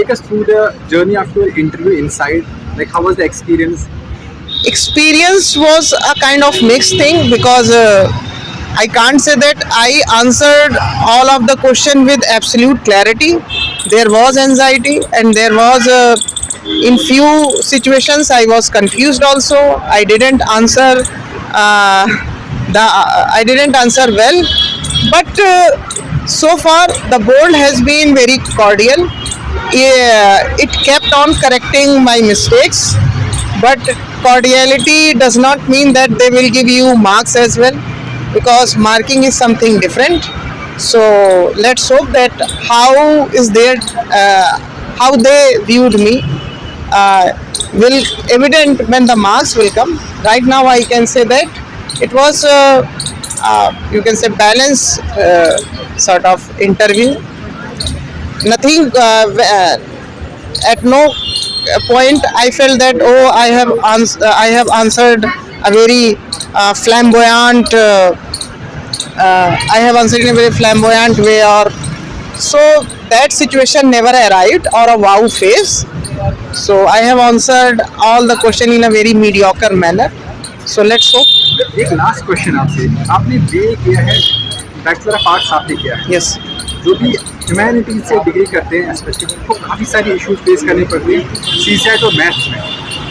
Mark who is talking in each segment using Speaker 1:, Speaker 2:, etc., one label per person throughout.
Speaker 1: take us through the journey of your interview inside? Like, how was the experience?
Speaker 2: Experience was a kind of mixed thing because I can't say that I answered all of the question with absolute clarity. There was anxiety, and there was in few situations I was confused also. I didn't answer I didn't answer well, but so far the board has been very cordial. Yeah, it kept on correcting my mistakes, but cordiality does not mean that they will give you marks as well, because marking is something different. So let's hope that how is their how they viewed me will evident when the marks will come. Right now I can say that it was you can say balance sort of interview. Nothing at no point I felt that, oh, I have answered a very flamboyant I have answered in a very flamboyant way, or so that situation never arrived, or a wow face. So I have answered all the question in a very mediocre manner. So let's hope.
Speaker 1: एक last question आपसे, आपने BA किया है, bachelor of arts आपने किया है।
Speaker 2: Yes.
Speaker 1: जो भी ह्यूमैनिटीज से डिग्री करते हैं स्पेशली, उनको काफ़ी सारे इश्यूज फेस करने पड़ते हैं सीसेट और मैथ्स में,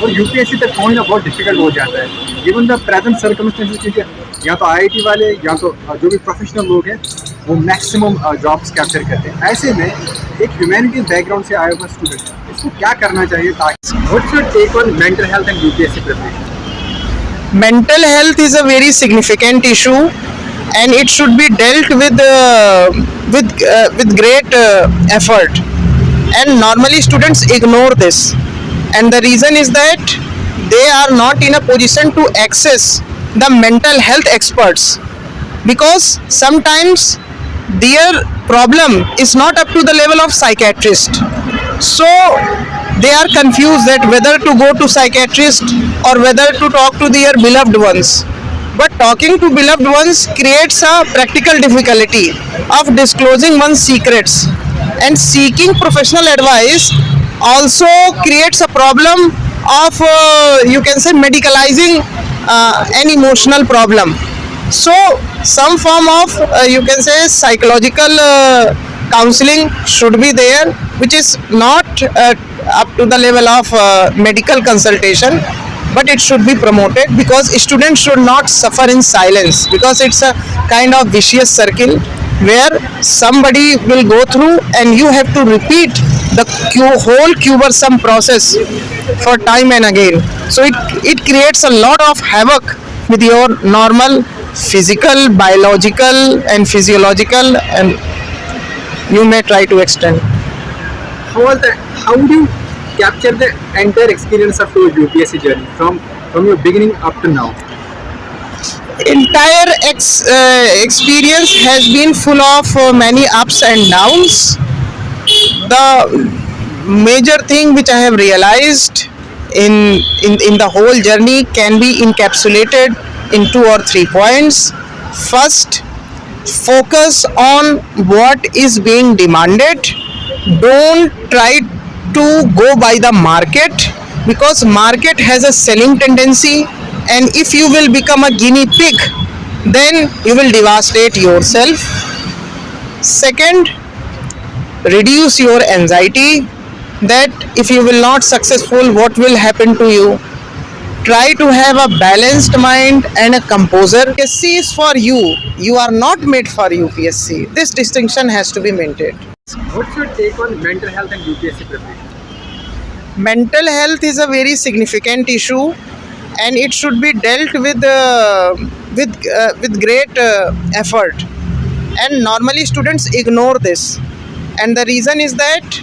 Speaker 1: और यूपीएससी तक पहुंचना बहुत डिफिकल्ट हो जाता है गिवन द प्रेजेंट सर्कमस्टेंसेस, क्योंकि या तो आईआईटी वाले या तो जो भी प्रोफेशनल लोग हैं वो मैक्सिमम जॉब्स कैप्चर करते हैं। ऐसे में एक ह्यूमैनिटीज बैकग्राउंड से आया हुआ स्टूडेंट, इसको क्या करना चाहिए ताकि what's your take on mental health and UPSC preparation?
Speaker 2: Mental health is a very significant issue, and it should be dealt with great effort. And normally students ignore this, and the reason is that they are not in a position to access the mental health experts, because sometimes their problem is not up to the level of psychiatrist. So they are confused that whether to go to psychiatrist or whether to talk to their beloved ones. But talking to beloved ones creates a practical difficulty of disclosing one's secrets, and seeking professional advice also creates a problem of you can say medicalizing an emotional problem. So some form of you can say psychological counseling should be there, which is not up to the level of medical consultation, but it should be promoted, because students should not suffer in silence, because it's a kind of vicious circle where somebody will go through and you have to repeat the whole cumbersome process for time and again. So it creates a lot of havoc with your normal physical, biological and physiological, and you may try to extend.
Speaker 1: How do you capture the entire experience of your UPSC journey from your beginning up to now?
Speaker 2: Entire experience has been full of many ups and downs. The major thing which I have realized in the whole journey can be encapsulated in 2 or 3 points. First, focus on what is being demanded. Don't try to go by the market, because market has a selling tendency, and if you will become a guinea pig, then you will devastate yourself. Second, reduce your anxiety, that if you will not successful, what will happen to you. Try to have a balanced mind and a composure. UPSC is for you. You are not made for UPSC. This distinction has to be maintained.
Speaker 1: What's your take on mental health and UPSC preparation?
Speaker 2: Mental health is a very significant issue, and it should be dealt with great effort. And normally students ignore this, and the reason is that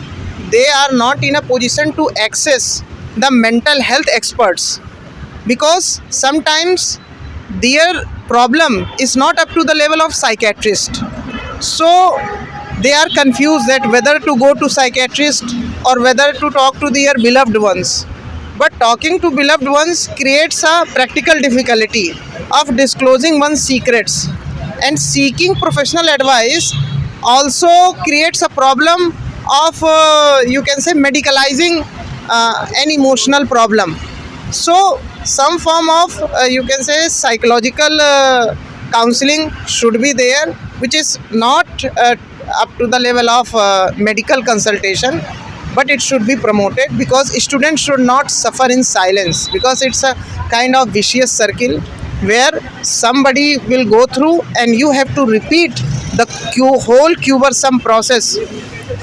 Speaker 2: they are not in a position to access the mental health experts, because sometimes their problem is not up to the level of psychiatrist. So they are confused that whether to go to psychiatrist or whether to talk to their beloved ones. But talking to beloved ones creates a practical difficulty of disclosing one's secrets, and seeking professional advice also creates a problem of you can say medicalizing an emotional problem. So some form of you can say psychological counseling should be there, which is not up to the level of medical consultation, but it should be promoted, because students should not suffer in silence, because it's a kind of vicious circle where somebody will go through and you have to repeat the whole cumbersome process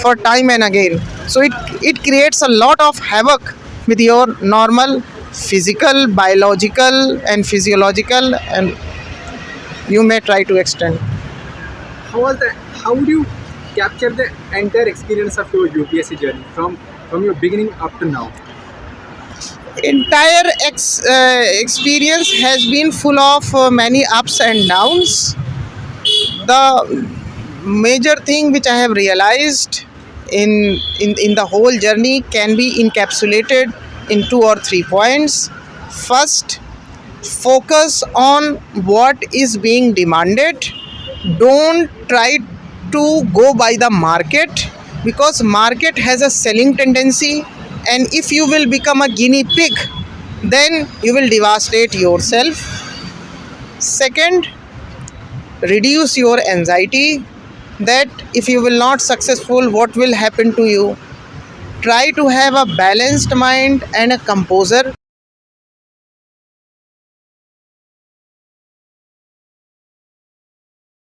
Speaker 2: for time and again. So it creates a lot of havoc with your normal physical, biological and physiological, and you may try to extend.
Speaker 1: How would you capture the entire experience of your UPSC journey from your beginning up to now?
Speaker 2: Entire experience has been full of many ups and downs. The major thing which I have realized in the whole journey can be encapsulated in 2 or 3 points. First, focus on what is being demanded. Don't try to go by the market, because market has a selling tendency, and if you will become a guinea pig, then you will devastate yourself. Second, reduce your anxiety, that if you will not successful, what will happen to you. Try to have a balanced mind and a composure.